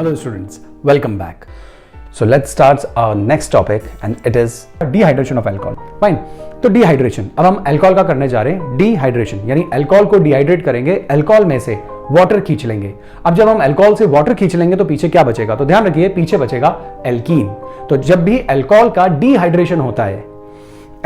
Hello students, welcome back. So let's start our next topic and it is dehydration of alcohol. Fine. तो dehydration, अब हम alcohol का करने जा रहे हैं डिहाइड्रेशन, यानी अल्कोहल को डिहाइड्रेट करेंगे, अल्कोहल में से वाटर खींच लेंगे। अब जब हम अल्कोहल से वाटर खींच लेंगे तो पीछे क्या बचेगा? तो ध्यान रखिए पीछे बचेगा एल्कीन। तो जब भी अल्कोहल का डिहाइड्रेशन होता है,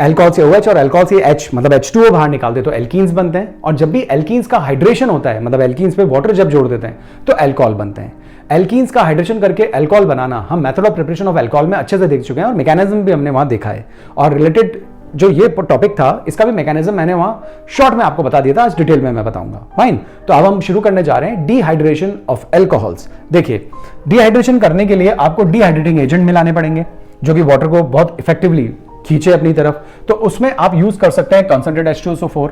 अल्कोहल से OH और अल्कोहल से H मतलब H2O बाहर निकालते तो एल्कीन्स बनते हैं, और जब भी एल्कीन्स का हाइड्रेशन होता है मतलब एल्कीन्स पे वाटर जब जोड़ देते हैं तो अल्कोहल बनते हैं। एल्कीन्स का हाइड्रेशन करके अल्कोहल बनाना हम method of preparation of alcohol में अच्छे से देख चुके हैं और मैकेनिज्म भी हमने वहां देखा है, और रिलेटेड जो ये टॉपिक था इसका भी मैकेनिज्म मैंने वहां शॉर्ट में आपको बता दिया था, आज डिटेल में मैं बताऊंगा। फाइन। तो अब हम शुरू करने जा रहे हैं डिहाइड्रेशन ऑफ अल्कोहल्स। देखिए, डिहाइड्रेशन करने के लिए आपको डिहाइड्रेटिंग एजेंट मिलाने पड़ेंगे जो कि वाटर को बहुत इफेक्टिवली खींचे अपनी तरफ। तो उसमें आप यूज कर सकते हैं कंसंट्रेट H2SO4,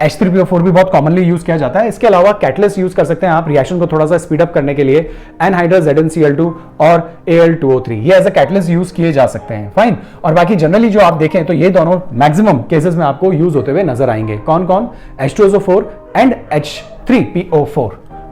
H3PO4 भी बहुत कॉमनली यूज किया जाता है। इसके अलावा कैटलिस्ट यूज कर सकते हैं आप रिएक्शन को थोड़ा सा स्पीड अप करने के लिए, एनहाइड्रस ZnCl2 और Al2O3 ये एज अ कैटलिस्ट यूज किए जा सकते हैं। फाइन। और बाकी जनरली जो आप देखें तो ये दोनों मैक्सिमम केसेस में आपको यूज होते हुए नजर आएंगे। कौन कौन? H2SO4 and H3PO4।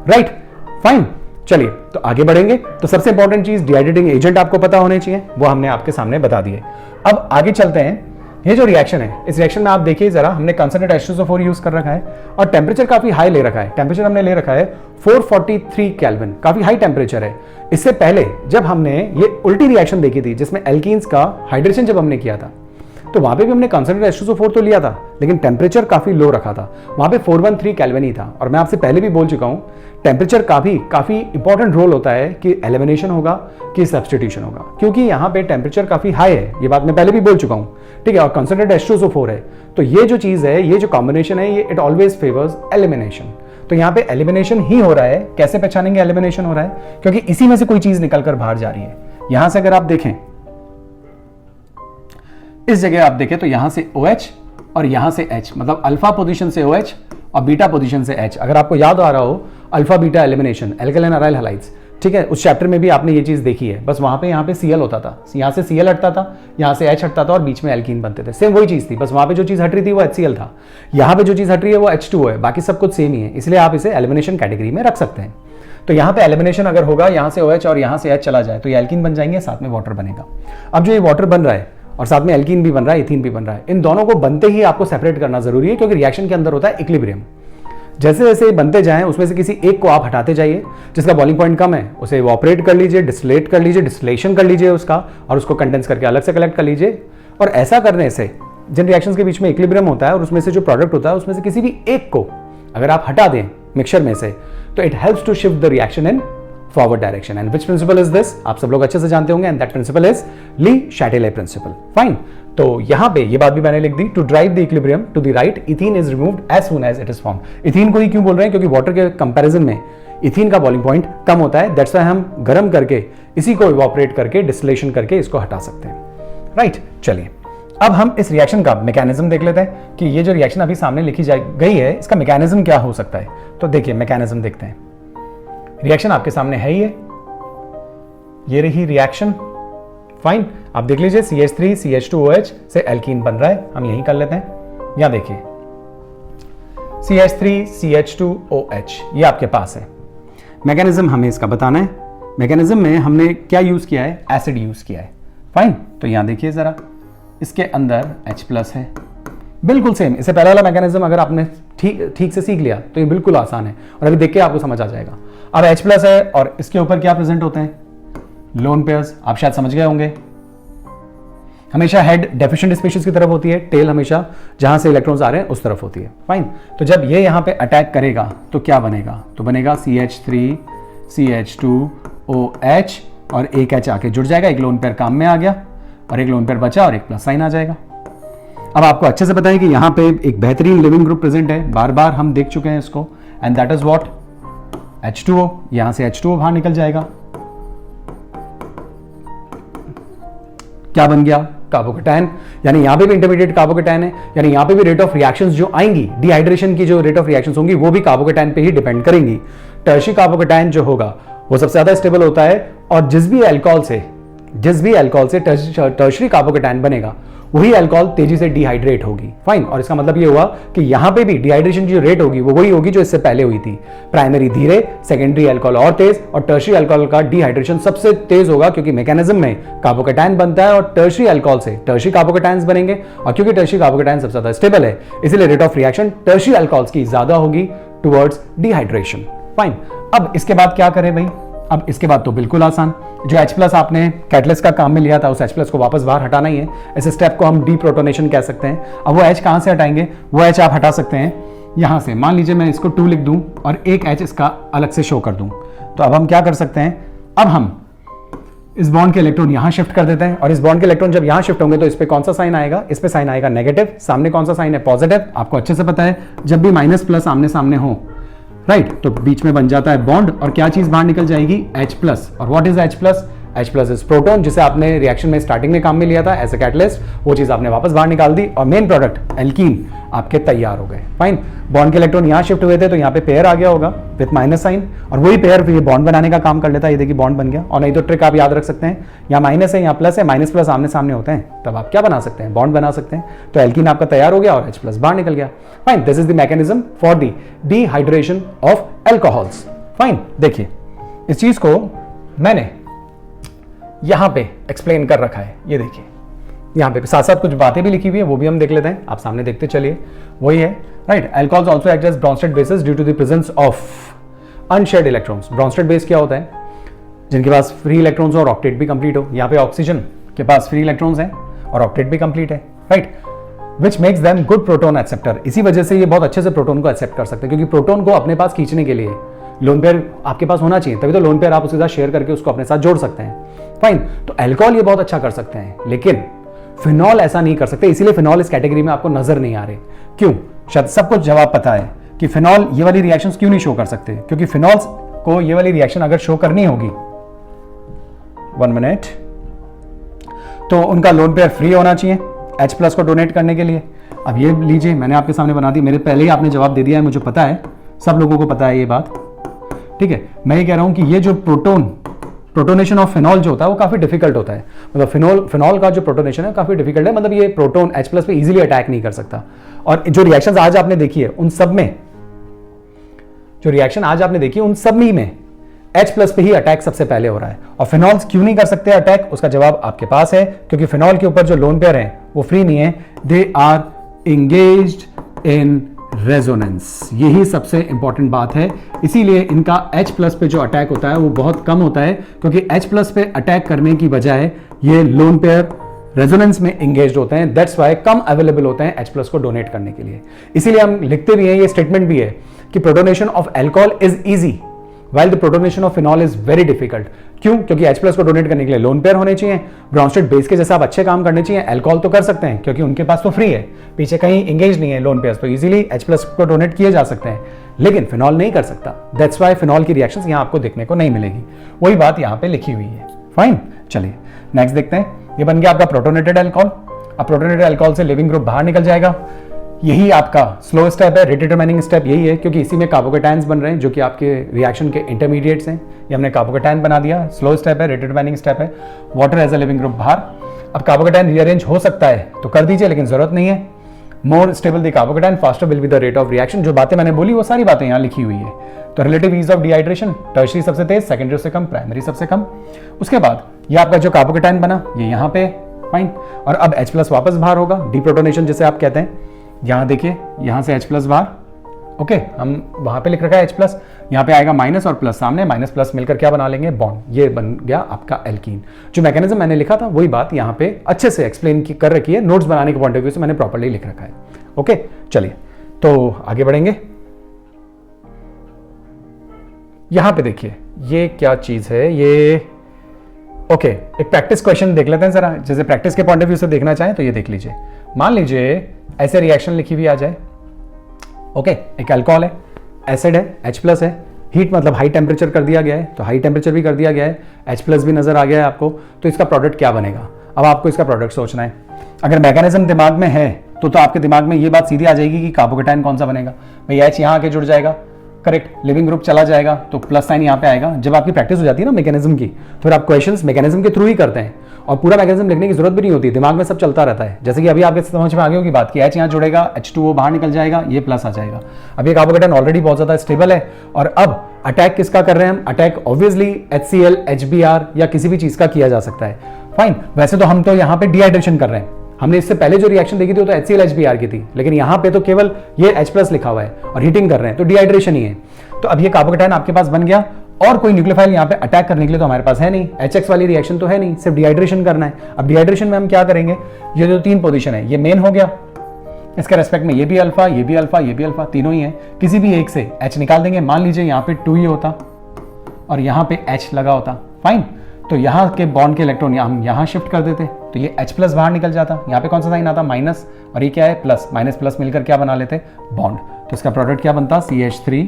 Right. Fine. चलिए तो आगे बढ़ेंगे। तो सबसे इंपॉर्टेंट चीज डिहाइड्रेटिंग एजेंट आपको पता होने चाहिए, वो हमने आपके सामने बता दिए। अब आगे चलते हैं। ये जो रिएक्शन है, इस रिएक्शन में आप देखिए जरा, हमने कंसंट्रेट H2SO4 यूज कर रखा है और टेम्परेचर काफी हाई ले रखा है। टेम्परेचर हमने ले रखा है 443 केल्विन, काफी हाई टेम्परेचर है। इससे पहले जब हमने ये उल्टी रिएक्शन देखी थी जिसमें एल्कीन्स का हाइड्रेशन जब हमने किया था तो वहां पे भी हमने कंसंट्रेट H2SO4 तो लिया था लेकिन टेम्परेचर काफी लो रखा था, वहां पे 413 केल्विन ही था। और मैं आपसे पहले भी बोल चुका हूं टेम्परेचर का भी काफी इंपॉर्टेंट रोल होता है कि एलिमिनेशन होगा कि सब्स्टिट्यूशन होगा, क्योंकि यहाँ पे टेम्परेचर काफी हाई है, ये बात मैं पहले भी बोल चुका हूं। ठीक है। और कंसंट्रेट H2SO4 है, तो ये जो चीज है, ये जो कॉम्बिनेशन है, ये इट ऑलवेज फेवर्स एलिमिनेशन। तो यहाँ पे एलिमिनेशन ही हो रहा है। कैसे पहचानेंगे एलिमिनेशन हो रहा है? क्योंकि इसी में से कोई चीज निकल कर बाहर जा रही है। यहां से अगर आप देखें, इस जगह आप देखें तो यहां से OH और यहां से H, मतलब अल्फा पोजीशन से OH और बीटा पोजीशन से H। अगर आपको याद आ रहा हो alpha beta elimination, alkaline aryl halides, ठीक है, उस चैप्टर में भी आपने ये चीज देखी है। बस वहां पे यहाँ पे Cl होता था, यहां से Cl हटता था, यहां से H हटता था और बीच में एल्कीन बनते थे। सेम वही चीज थी, बस वहां पे जो चीज हट रही थी वो HCl था, यहाँ पे जो चीज हट रही है वो H2O है, बाकी सब कुछ सेम ही है, इसलिए आप इसे एलिमिनेशन कैटेगरी में रख सकते हैं। तो यहाँ पे एलिमिनेशन अगर होगा, यहाँ से OH और यहाँ से H चला जाए तो ये एल्कीन बन जाएंगे, साथ में वाटर बनेगा। अब जो ये वाटर बन रहा है और साथ में एल्कीन भी बन रहा है, इथीन भी बन रहा है, इन दोनों को बनते ही आपको सेपरेट करना जरूरी है, क्योंकि रिएक्शन के अंदर होता है इक्विलिब्रियम। जैसे जैसे बनते जाएं उसमें से किसी एक को आप हटाते जाइए, जिसका बॉइलिंग पॉइंट कम है उसे इवोपरेट कर लीजिए, डिस्टिलेट कर लीजिए, डिस्टिलेशन कर लीजिए उसका, और उसको कंडेंस करके अलग से कलेक्ट कर लीजिए। और ऐसा करने से जिन रिएक्शंस के बीच में इक्विलिब्रियम होता है और उसमें से जो प्रोडक्ट होता है उसमें से किसी भी एक को अगर आप हटा दें मिक्सचर में से, तो it helps to shift the reaction in forward direction. And which principle is this? आप सब लोग अच्छे से जानते होंगे, and that principle is le Chatelier principle. Fine. तो यहां पे ये बात भी मैंने लिख दी, to drive the equilibrium to the right ethene is removed as soon as it is formed. Ethene को ही क्यों बोल रहे हैं? क्योंकि वाटर के कंपैरिजन में इथीन का बॉइलिंग पॉइंट कम होता है, दैट्स व्हाई हम गर्म करके इसी को इवोपरेट करके डिस्टिलेशन करके इसको हटा सकते हैं। राइट। चलिए अब हम इस रिएक्शन का मैकेनिज्म देख लेते हैं कि ये जो रिएक्शन अभी सामने लिखी गई है इसका मैकेनिज्म क्या हो सकता है। तो देखिए मैकेनिज्म देखते हैं। रिएक्शन आपके सामने है ही है, ये रही रिएक्शन। फाइन। आप देख लीजिए CH3 CH2OH से एल्कीन बन रहा है, हम यही कर लेते हैं। यहां देखिए CH3 CH2OH ये आपके पास है। मैकेनिज्म हमें इसका बताना है। मैकेनिज्म में हमने क्या यूज किया है? एसिड यूज किया है। फाइन। तो यहां देखिए जरा, इसके अंदर H+ है, बिल्कुल सेम। इससे पहले वाला मैकेनिज्म अगर आपने ठीक से सीख लिया तो ये बिल्कुल आसान है और अभी देख के आपको समझ आ जाएगा। अब H+ है और इसके ऊपर क्या प्रेजेंट होते हैं? Lone pairs. आप शायद समझ गए होंगे, हमेशा हेड डेफिशिएंट स्पीशीज की तरफ होती है, टेल हमेशा जहां से इलेक्ट्रॉन्स आ रहे हैं उस तरफ होती है। फाइन। तो जब ये यहां पे अटैक करेगा तो क्या बनेगा? तो बनेगा CH3 CH2OH और एक H आके जुड़ जाएगा, एक लोन पेयर काम में आ गया और एक लोन पेयर बचा और एक प्लस साइन आ जाएगा। अब आपको अच्छे से पता है कि यहां पे एक बेहतरीन लिविंग ग्रुप प्रेजेंट है, बार बार हम देख चुके हैं इसको, and that is what? H2O। यहां से H2O बाहर निकल जाएगा, क्या बन गया? कार्बोकेटायन। यानी यहां पे भी इंटरमीडिएट कार्बोकेटायन है, यानी यहां पे भी रेट ऑफ रिएक्शंस जो आएंगी, डिहाइड्रेशन की जो रेट ऑफ रिएक्शंस होंगी वो भी कार्बोकेटायन पे ही डिपेंड करेंगी। टर्शियरी कार्बोकेटायन जो होगा वो सबसे ज्यादा स्टेबल होता है, और जिस भी अल्कोहल से टर्शियरी कार्बोकेटायन बनेगा वही अल्कोहल तेजी से डिहाइड्रेट होगी। फाइन, और इसका मतलब ये हुआ कि यहां पे भी डिहाइड्रेशन की जो रेट होगी वो वही होगी जो इससे पहले हुई थी। प्राइमरी धीरे, सेकेंडरी अल्कोहल और तेज, और टर्शियरी अल्कोहल का डिहाइड्रेशन सबसे तेज होगा, क्योंकि मैकेनिज्म में कार्बोकेटायन बनता है और टर्शियरी अल्कोहल से टर्शियरी कार्बोकेटायंस बनेंगे, और क्योंकि टर्शियरी कार्बोकेटायन सबसे ज्यादा स्टेबल है इसलिए rate of reaction tertiary alcohols की ज्यादा होगी टुवर्ड्स डिहाइड्रेशन। फाइन, अब इसके बाद क्या करें भाई? अब इसके बाद तो बिल्कुल आसान, जो H+ आपने कैटलिस्ट का काम में लिया था उस H+ को वापस बाहर हटाना ही है। इस स्टेप को हम डीप्रोटोनेशन कह सकते हैं। अब वो H कहां से हटाएंगे? वो H आप हटा सकते हैं यहां से। मान लीजिए मैं इसको 2 लिख दूं और एक H इसका अलग से शो कर दूं, तो अब हम क्या कर सकते हैं? अब हम इस बॉन्ड के इलेक्ट्रॉन यहां शिफ्ट कर देते हैं, और इस बॉन्ड के इलेक्ट्रॉन जब यहां शिफ्ट होंगे तो इस पे कौन सा साइन आएगा? इस पे साइन आएगा नेगेटिव। सामने कौन सा साइन है? पॉजिटिव। आपको अच्छे से पता है जब भी माइनस प्लस आमने सामने हो, राइट, तो बीच में बन जाता है बॉन्ड, और क्या चीज बाहर निकल जाएगी? H+। और what is H+? H+ is proton, जिसे आपने रिएक्शन में स्टार्टिंग में काम में लिया था एज अ कैटलिस्ट, वो चीज आपने वापस बाहर निकाल दी, और मेन प्रोडक्ट एल्कीन आपके तैयार हो गए। फाइन, बॉन्ड के इलेक्ट्रॉन यहां शिफ्ट हुए थे तो यहाँ पे पेयर आ गया होगा विथ माइनस साइन, और वही पेयर फिर बॉन्ड बनाने का काम कर लेता है। ये देखिए बॉन्ड बन गया। और नहीं तो ट्रिक आप याद रख सकते हैं, यहाँ माइनस है यहाँ प्लस है, माइनस प्लस आमने सामने होते हैं, तब आप क्या बना सकते हैं? बॉन्ड बना सकते हैं। तो एल्कीन आपका तैयार हो गया और H+ बाहर निकल गया। Fine, this is the mechanism for the dehydration of alcohols. Fine, देखिए इस चीज को मैंने यहां पे एक्सप्लेन कर रखा है। ये देखिए यहां पे साथ साथ कुछ बातें भी लिखी हुई है, वो भी हम देख लेते हैं। आप सामने देखते चलिए, वही है, right. Alcohols also act as Bronsted bases due to the presence of unshared electrons. Bronsted base क्या होता है? जिनके पास फ्री इलेक्ट्रॉन्स और ऑक्टेट भी कंप्लीट हो। यहाँ पे ऑक्सीजन के पास फ्री इलेक्ट्रॉन्स हैं और ऑक्टेट भी कंप्लीट है, right, which makes them good proton acceptor. इसी वजह से ये बहुत अच्छे से प्रोटोन को एक्सेप्ट कर सकते हैं, क्योंकि प्रोटोन को अपने पास खींचने के लिए लोन पेयर आपके पास होना चाहिए, तभी तो लोन पेयर आप उसके साथ शेयर करके उसको अपने साथ जोड़ सकते हैं। फाइन, तो अल्कोहल ये बहुत अच्छा कर सकते हैं, लेकिन फिनॉल ऐसा नहीं कर सकते, इसीलिए फिनॉल इस कैटेगरी में आपको नजर नहीं आ रहे। क्यों? शायद सबको जवाब पता है कि फिनॉल ये वाली रिएक्शंस क्यों नहीं शो कर सकते, क्योंकि फिनॉल्स को ये वाली रिएक्शन अगर शो करनी होगी, 1 मिनट, तो उनका लोन पेयर फ्री होना चाहिए H+ को डोनेट करने के लिए। अब ये लीजिए, मैंने आपके सामने बना दी, मेरे पहले ही आपने जवाब दे दिया है, मुझे पता है, सब लोगों को पता है ये बात, ठीक है। मैं ये कह रहा हूं कि ये जो प्रोटोनेशन ऑफ फिनॉल जो होता है वो काफी डिफिकल्ट होता है। मतलब फिनॉल का जो प्रोटोनेशन है काफी डिफिकल्ट है, मतलब ये प्रोटोन H+ पे इजीली अटैक नहीं कर सकता। और जो रिएक्शंस आज आपने देखी है उन सब में, जो रिएक्शन आज आपने देखी उन सब में H+ पे ही अटैक सबसे पहले हो रहा है। और फिनॉल्स क्यों नहीं कर सकते अटैक, उसका जवाब आपके पास है, क्योंकि फिनॉल के ऊपर जो लोन पेयर है वो फ्री नहीं है, they are engaged in resonance. यही सबसे इंपॉर्टेंट बात है, इसीलिए इनका H+ पे जो अटैक होता है वो बहुत कम होता है, क्योंकि H+ पे अटैक करने की बजाय ये लोन पेयर रेजोनेंस में एंगेज्ड होते हैं। दैट्स वाई कम अवेलेबल होते हैं H+ को डोनेट करने के लिए। इसीलिए हम लिखते भी हैं, ये स्टेटमेंट भी है कि protonation of alcohol is easy while the protonation of phenol is very difficult। क्यों? क्योंकि H+ को डोनेट करने के लिए लोन पेयर होने चाहिए, ब्रॉन्स्टेड बेस के जैसे आप अच्छे काम करने चाहिए। अल्कोहल तो कर सकते हैं क्योंकि उनके पास तो फ्री है, पीछे कहीं एंगेज नहीं है लोन पेयर्स, तो इजीली H+ को डोनेट किए जा सकते हैं, लेकिन फिनॉल नहीं कर सकता। दैट्स वाई फिनॉल की रिएक्शंस यहाँ आपको देखने को नहीं मिलेगी। वही बात यहाँ पे लिखी हुई है। फाइन, चलिए नेक्स्ट देखते हैं। ये बन गया आपका प्रोटोनेटेड अल्कोहल। अब प्रोटोनेटेड अल्कोहल से लिविंग ग्रुप बाहर निकल जाएगा। यही आपका स्लो स्टेप है, रिडिटरमाइनिंग स्टेप यही है, क्योंकि इसी में कार्बोकेटायंस बन रहे हैं जो कि आपके रिएक्शन के इंटरमीडिएट्स हैं। ये हमने कार्बोकेटायन बना दिया। स्लो स्टेप है, रिडिटरमाइनिंग स्टेप है। Water as a leaving group बाहर। अब कार्बोकेटायन रीअरेंज हो सकता है तो कर दीजिए, लेकिन जरूरत नहीं है। More stable the carbocation faster will be the rate of reaction. जो बातें मैंने बोली वो सारी बातें यहाँ लिखी हुई है। तो relative ease of dehydration, tertiary सबसे तेज, सेकेंडरी से कम, प्राइमरी सबसे कम। उसके बाद ये आपका जो कार्बोकेटायन बना ये यहाँ पे, फाइन। और अब H+ वापस बाहर होगा, डीप्रोटोनेशन जिसे आप कहते हैं। यहां देखिए, यहां से H+ बाहर, ओके, हम वहां पे लिख रखा है H+, यहां पे आएगा माइनस और प्लस सामने, माइनस प्लस मिलकर क्या बना लेंगे? बॉन्ड। ये बन गया आपका एल्कीन। जो मैकेनिज्म मैंने लिखा था वही बात यहां पे अच्छे से एक्सप्लेन कर रखी है, नोट्स बनाने के पॉइंट ऑफ व्यू से मैंने प्रॉपर्ली लिख रखा है। ओके, चलिए तो आगे बढ़ेंगे। यहां पे देखिए ये क्या चीज है, ये ओके, एक प्रैक्टिस क्वेश्चन देख लेते हैं जरा। जैसे प्रैक्टिस के पॉइंट ऑफ व्यू से देखना चाहें तो ये देख लीजिए। मान लीजिए ऐसे रिएक्शन लिखी हुई आ जाए, ओके, एक अल्कोहल है, एसिड है, H+ है, हीट मतलब हाई टेम्परेचर कर दिया गया है, तो हाई टेम्परेचर भी कर दिया गया है, H+ भी नजर आ गया है आपको, तो इसका प्रोडक्ट क्या बनेगा? अब आपको इसका प्रोडक्ट सोचना है। अगर मैकेनिज्म दिमाग में है तो आपके दिमाग में ये बात सीधी आ जाएगी कि कार्बोकेटायन कौन सा बनेगा। भाई H यहाँ आके जुड़ जाएगा, करेक्ट, लिविंग ग्रुप चला जाएगा तो प्लस साइन यहाँ पे आएगा। जब आपकी प्रैक्टिस हो जाती है ना मैकेनिज्म की, तो फिर आप क्वेश्चंस मैकेनिज्म के थ्रू ही करते हैं और पूरा मैकेनिज्म लिखने की जरूरत भी नहीं होती, दिमाग में सब चलता रहता है। जैसे कि अभी आपके समझ में आ गया की बात की H यहाँ जुड़ेगा, H2O बाहर निकल जाएगा, ये प्लस आ जाएगा। अब ये कार्बोकेटायन ऑलरेडी बहुत ज्यादा स्टेबल है और अब अटैक किसका कर रहे हैं हम? अटैक ऑब्वियसली HCl, HBr या किसी भी चीज का किया जा सकता है। फाइन, वैसे तो हम तो यहाँ पे डिहाइड्रेशन कर रहे हैं। हमने इससे पहले जो रिएक्शन देखी थी वो तो HCl, HBr की थी, लेकिन यहाँ पे तो केवल ये H+ लिखा हुआ है और हीटिंग कर रहे हैं, तो डिहाइड्रेशन ही है। तो अब ये कार्बोकेटायन आपके पास बन गया और कोई न्यूक्लियोफाइल यहाँ पे अटैक करने के लिए तो हमारे पास है नहीं, HX वाली रिएक्शन तो है नहीं, सिर्फ डिहाइड्रेशन करना है। अब डिहाइड्रेशन में हम क्या करेंगे? ये जो 3 पोजीशन है ये मेन हो गया, इसके रेस्पेक्ट में ये भी अल्फा, ये भी अल्फा, ये भी अल्फा, तीनों ही है। किसी भी एक से H निकाल देंगे। मान लीजिए यहाँ पे 2 ही होता और यहाँ पे H लगा होता, फाइन, तो यहाँ के बॉन्ड के इलेक्ट्रॉन हम यहाँ शिफ्ट कर देते तो ये H+ बाहर निकल जाता। यहाँ पे कौन सा साइन आता? माइनस, और ये क्या है? प्लस। माइनस प्लस मिलकर क्या बना लेते? बॉन्ड। तो इसका प्रोडक्ट क्या बनता? CH3,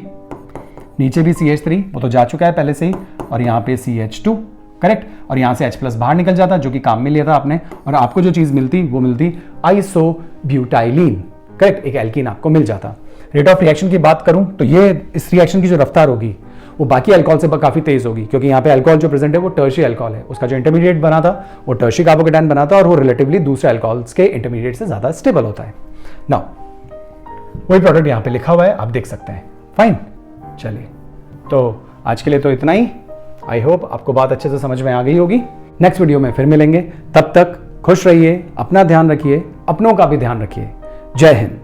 नीचे भी CH3, वो तो जा चुका है पहले से ही, और यहाँ पे CH2, करेक्ट, और यहाँ से H+ बाहर निकल जाता जो कि काम में लिया था आपने, और आपको जो चीज मिलती वो मिलती आइसोब्यूटाइलिन, करेक्ट, एक एल्कीन आपको मिल जाता। रेट ऑफ रिएक्शन की बात करूं तो ये इस रिएक्शन की जो रफ्तार होगी वो बाकी अल्कोहल से काफी तेज होगी, क्योंकि यहाँ पे अल्कोहल जो प्रेजेंट है वो टर्शियरी अल्कोहल है, उसका जो इंटरमीडिएट बना था वो टर्शियरी कार्बोकेटायन बना था और वो रिलेटिवली दूसरे अल्कोहल्स के इंटरमीडिएट से ज्यादा स्टेबल होता है। नाउ वही प्रोडक्ट यहाँ पे लिखा हुआ है, आप देख सकते हैं। फाइन, चलिए तो आज के लिए तो इतना ही। आई होप आपको बात अच्छे से समझ में आ गई होगी। नेक्स्ट वीडियो में फिर मिलेंगे, तब तक खुश रहिए, अपना ध्यान रखिए, अपनों का भी ध्यान रखिए। जय हिंद।